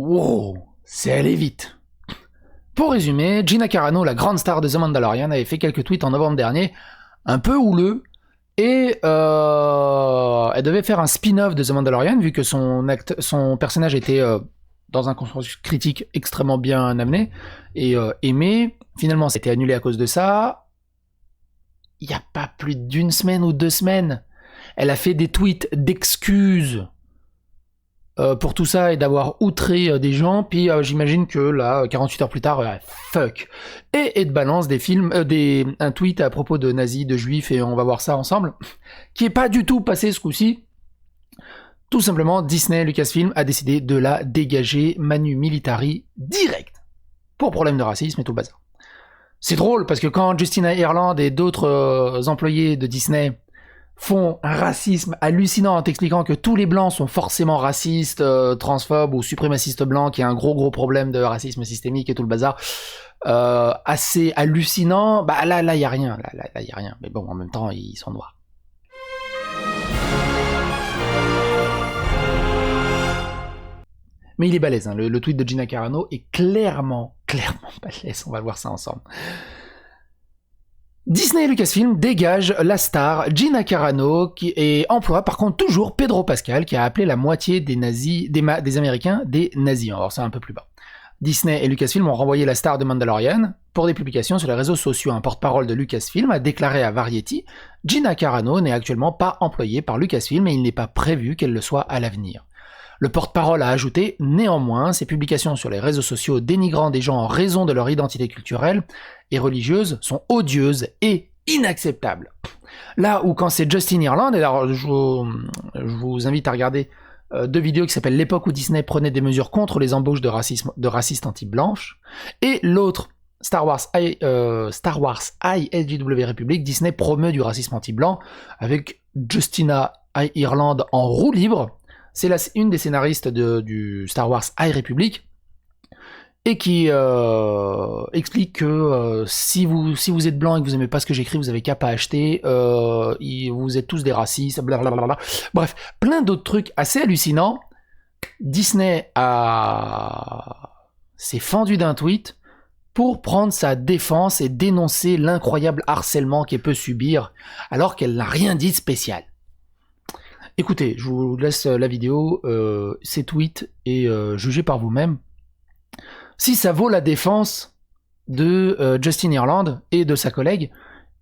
wow, c'est allé vite. Pour résumer, Gina Carano, la grande star de The Mandalorian, avait fait quelques tweets en novembre dernier, un peu houleux, et elle devait faire un spin-off de The Mandalorian, vu que son personnage était dans un consensus critique extrêmement bien amené et aimé. Finalement, c'était annulé à cause de ça. Il n'y a pas plus d'une semaine ou 2 semaines, elle a fait des tweets d'excuses pour tout ça et d'avoir outré des gens, puis j'imagine que là, 48 heures plus tard, fuck. Et de balance des films, un tweet à propos de nazis, de juifs, et on va voir ça ensemble, qui est pas du tout passé ce coup-ci. Tout simplement, Disney, Lucasfilm, a décidé de la dégager manu militari direct, pour problème de racisme et tout le bazar. C'est drôle, parce que quand Justina Ireland et d'autres employés de Disney font un racisme hallucinant en t'expliquant que tous les blancs sont forcément racistes, transphobes ou suprémacistes blancs, qu'il y a un gros problème de racisme systémique et tout le bazar, assez hallucinant, bah là y a rien, là y a rien. Mais bon, en même temps, ils sont noirs. Mais il est balèze, hein. Le tweet de Gina Carano est clairement balèze, on va voir ça ensemble. Disney et Lucasfilm dégagent la star Gina Carano et emploie par contre toujours Pedro Pascal qui a appelé la moitié des nazis, des Américains des nazis. Alors c'est un peu plus bas. Disney et Lucasfilm ont renvoyé la star de Mandalorian pour des publications sur les réseaux sociaux. Un porte-parole de Lucasfilm a déclaré à Variety « Gina Carano n'est actuellement pas employée par Lucasfilm et il n'est pas prévu qu'elle le soit à l'avenir ». Le porte-parole a ajouté « Néanmoins, ces publications sur les réseaux sociaux dénigrant des gens en raison de leur identité culturelle et religieuse sont odieuses et inacceptables. » Là où quand c'est Justin Ireland, et alors je vous invite à regarder 2 vidéos qui s'appellent « L'époque où Disney prenait des mesures contre les embauches de racistes anti-blanches » et l'autre Star Wars ISGW Republic, Disney promeut du racisme anti-blanc avec Justina Ireland en roue libre. C'est une des scénaristes du Star Wars High Republic et qui explique que si vous êtes blanc et que vous aimez pas ce que j'écris, vous avez qu'à pas acheter, vous êtes tous des racistes, blablabla. Bref, plein d'autres trucs assez hallucinants. Disney s'est fendu d'un tweet pour prendre sa défense et dénoncer l'incroyable harcèlement qu'elle peut subir alors qu'elle n'a rien dit de spécial. Écoutez, je vous laisse la vidéo, ces tweets, et jugez par vous-même si ça vaut la défense de Justin Ireland et de sa collègue,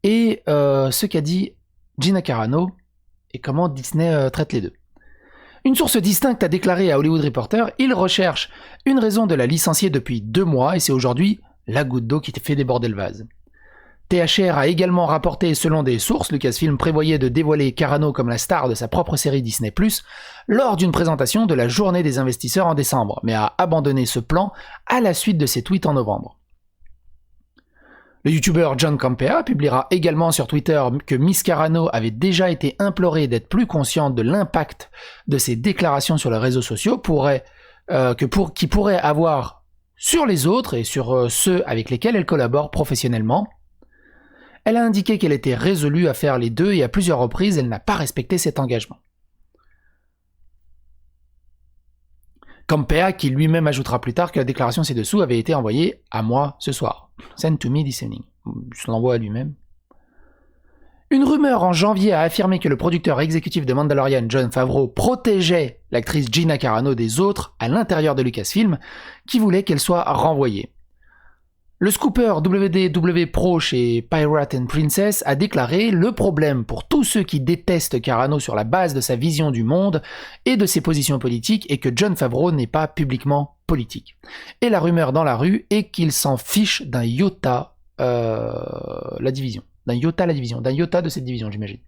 et ce qu'a dit Gina Carano, et comment Disney traite les deux. Une source distincte a déclaré à Hollywood Reporter « Il recherche une raison de la licencier depuis 2 mois, et c'est aujourd'hui la goutte d'eau qui fait déborder le vase. » THR a également rapporté, selon des sources, Lucasfilm prévoyait de dévoiler Carano comme la star de sa propre série Disney+, lors d'une présentation de la journée des investisseurs en décembre, mais a abandonné ce plan à la suite de ses tweets en novembre. Le youtubeur John Campea publiera également sur Twitter que Miss Carano avait déjà été implorée d'être plus consciente de l'impact de ses déclarations sur les réseaux sociaux qui pourraient avoir sur les autres et sur ceux avec lesquels elle collabore professionnellement. Elle a indiqué qu'elle était résolue à faire les deux et à plusieurs reprises, elle n'a pas respecté cet engagement. Campea, qui lui-même ajoutera plus tard que la déclaration ci-dessous avait été envoyée à moi ce soir. Send to me this evening. Je l'envoie à lui-même. Une rumeur en janvier a affirmé que le producteur exécutif de Mandalorian, Jon Favreau, protégeait l'actrice Gina Carano des autres à l'intérieur de Lucasfilm, qui voulait qu'elle soit renvoyée. Le scooper WDW Pro chez Pirate and Princess a déclaré « Le problème pour tous ceux qui détestent Carano sur la base de sa vision du monde et de ses positions politiques est que Jon Favreau n'est pas publiquement politique. Et la rumeur dans la rue est qu'il s'en fiche d'un iota la division. D'un iota de cette division, j'imagine.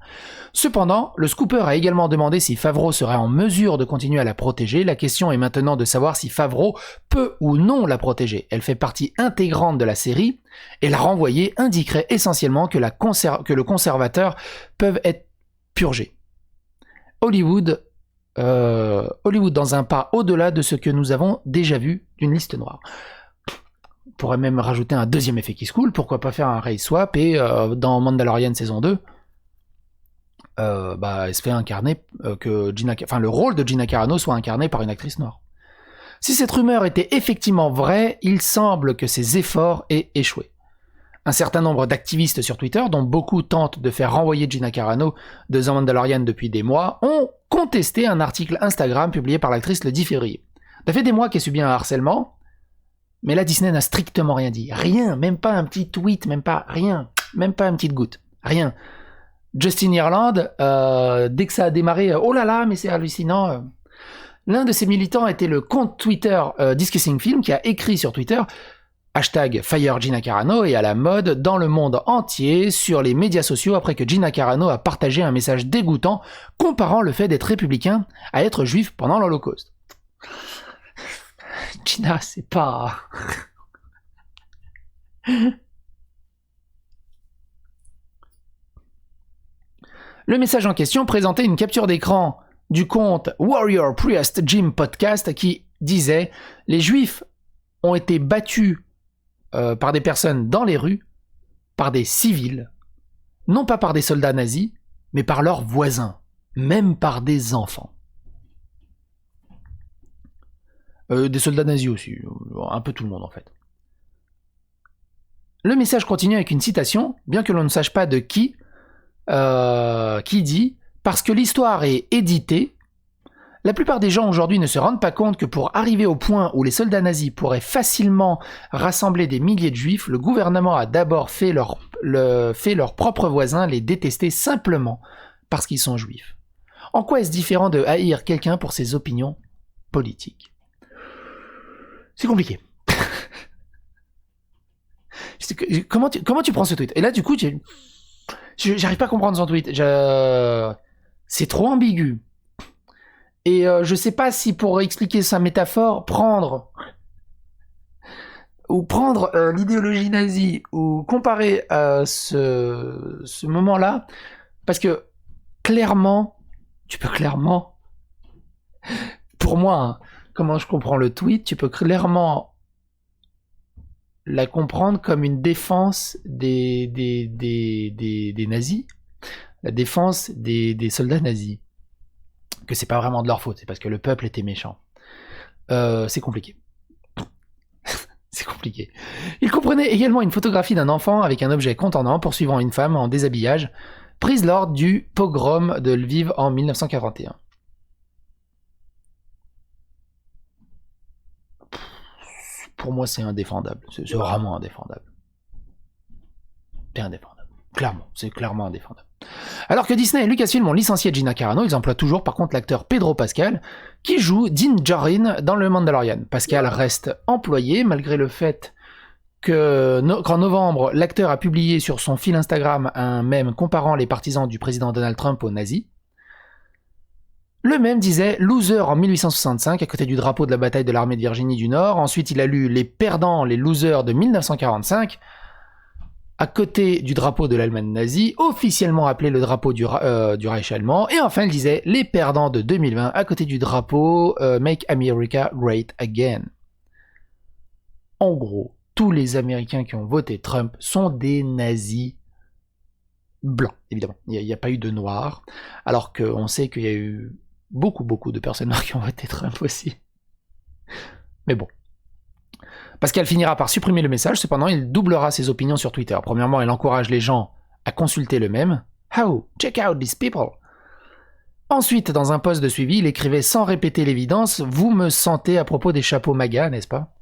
Cependant, le scooper a également demandé si Favreau serait en mesure de continuer à la protéger. La question est maintenant de savoir si Favreau peut ou non la protéger. Elle fait partie intégrante de la série, et la renvoyer indiquerait essentiellement que le conservateur peuvent être purgés. Hollywood dans un pas au-delà de ce que nous avons déjà vu d'une liste noire. On pourrait même rajouter un deuxième effet qui se coule, pourquoi pas faire un race swap, et dans Mandalorian saison 2, elle se fait incarner, le rôle de Gina Carano soit incarné par une actrice noire. Si cette rumeur était effectivement vraie, il semble que ses efforts aient échoué. Un certain nombre d'activistes sur Twitter, dont beaucoup tentent de faire renvoyer Gina Carano de The Mandalorian depuis des mois, ont contesté un article Instagram publié par l'actrice le 10 février. Ça fait des mois qu'elle subit un harcèlement, mais là Disney n'a strictement rien dit. Rien, même pas un petit tweet, même pas rien, même pas une petite goutte, rien. Justin Ireland, dès que ça a démarré, oh là là, mais c'est hallucinant. L'un de ses militants était le compte Twitter Discussing Film qui a écrit sur Twitter hashtag Fire Gina Carano est à la mode dans le monde entier sur les médias sociaux après que Gina Carano a partagé un message dégoûtant comparant le fait d'être républicain à être juif pendant l'Holocauste. Gina, c'est pas... Le message en question présentait une capture d'écran du compte Warrior Priest Jim Podcast qui disait « Les Juifs ont été battus par des personnes dans les rues, par des civils, non pas par des soldats nazis, mais par leurs voisins, même par des enfants. » Des soldats nazis aussi, un peu tout le monde en fait. Le message continue avec une citation, bien que l'on ne sache pas de qui dit « Parce que l'histoire est éditée, la plupart des gens aujourd'hui ne se rendent pas compte que pour arriver au point où les soldats nazis pourraient facilement rassembler des milliers de juifs, le gouvernement a d'abord fait leurs propres voisins les détester simplement parce qu'ils sont juifs. En quoi est-ce différent de haïr quelqu'un pour ses opinions politiques ?» C'est compliqué. Comment tu prends ce tweet? Et là, du coup, j'arrive pas à comprendre son tweet. C'est trop ambigu. Et je sais pas si pour expliquer sa métaphore, prendre l'idéologie nazie ou comparer ce moment-là, parce que clairement, pour moi, hein, comment je comprends le tweet, tu peux clairement la comprendre comme une défense des nazis, la défense des soldats nazis. Que c'est pas vraiment de leur faute, c'est parce que le peuple était méchant. C'est compliqué. C'est compliqué. Il comprenait également une photographie d'un enfant avec un objet contendant poursuivant une femme en déshabillage, prise lors du pogrom de Lviv en 1941. Pour moi, c'est indéfendable. C'est vraiment indéfendable. C'est indéfendable. Clairement, c'est clairement indéfendable. Alors que Disney et Lucasfilm ont licencié Gina Carano, ils emploient toujours par contre l'acteur Pedro Pascal, qui joue Din Djarin dans le Mandalorian. Pascal reste employé, malgré le fait qu'en novembre, l'acteur a publié sur son fil Instagram un mème comparant les partisans du président Donald Trump aux nazis. Le mème disait « Loser en 1865 » à côté du drapeau de la bataille de l'armée de Virginie du Nord. Ensuite, il a lu « Les perdants, les losers de 1945 » à côté du drapeau de l'Allemagne nazie, officiellement appelé le drapeau du Reich allemand. Et enfin, il disait « Les perdants de 2020 » à côté du drapeau Make America Great Again. En gros, tous les Américains qui ont voté Trump sont des nazis blancs, évidemment. Il n'y a pas eu de noirs, alors qu'on sait qu'il y a eu beaucoup de personnes noires qui ont voté Trump aussi. Mais bon. Pascal finira par supprimer le message, cependant il doublera ses opinions sur Twitter. Premièrement, il encourage les gens à consulter le mème. How? Check out these people. Ensuite, dans un post de suivi, il écrivait sans répéter l'évidence « Vous me sentez à propos des chapeaux MAGA, n'est-ce pas ?»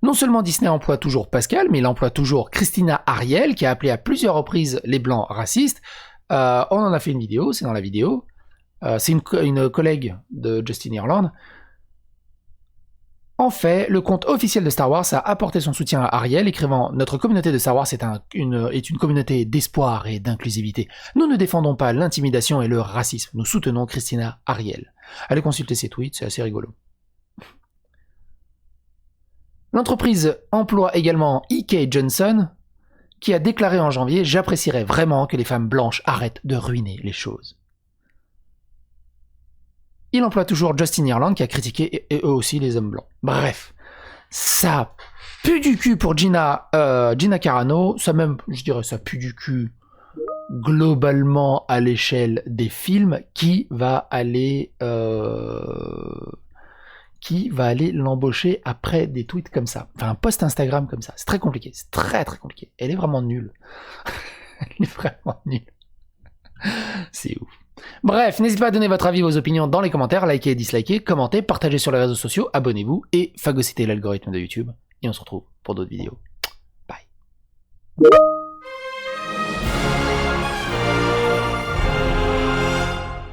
Non seulement Disney emploie toujours Pascal, mais il emploie toujours Christina Ariel, qui a appelé à plusieurs reprises les Blancs racistes. On en a fait une vidéo, c'est dans la vidéo. C'est une collègue de Justin Ireland. En fait, le compte officiel de Star Wars a apporté son soutien à Ariel, écrivant « Notre communauté de Star Wars est une communauté d'espoir et d'inclusivité. Nous ne défendons pas l'intimidation et le racisme. Nous soutenons Christina Ariel. » Allez consulter ses tweets, c'est assez rigolo. L'entreprise emploie également E.K. Johnson, qui a déclaré en janvier « J'apprécierais vraiment que les femmes blanches arrêtent de ruiner les choses. » Il emploie toujours Justin Ireland qui a critiqué et eux aussi les hommes blancs. Bref, ça pue du cul pour Gina Carano, ça même, je dirais ça pue du cul globalement à l'échelle des films qui va aller l'embaucher après des tweets comme ça, enfin un post Instagram comme ça. C'est très compliqué, c'est très très compliqué. Elle est vraiment nulle. Elle est vraiment nulle. C'est ouf. Bref, n'hésitez pas à donner votre avis, vos opinions dans les commentaires, likez et dislikez, commentez, partagez sur les réseaux sociaux, abonnez-vous et phagocytez l'algorithme de YouTube. Et on se retrouve pour d'autres vidéos. Bye.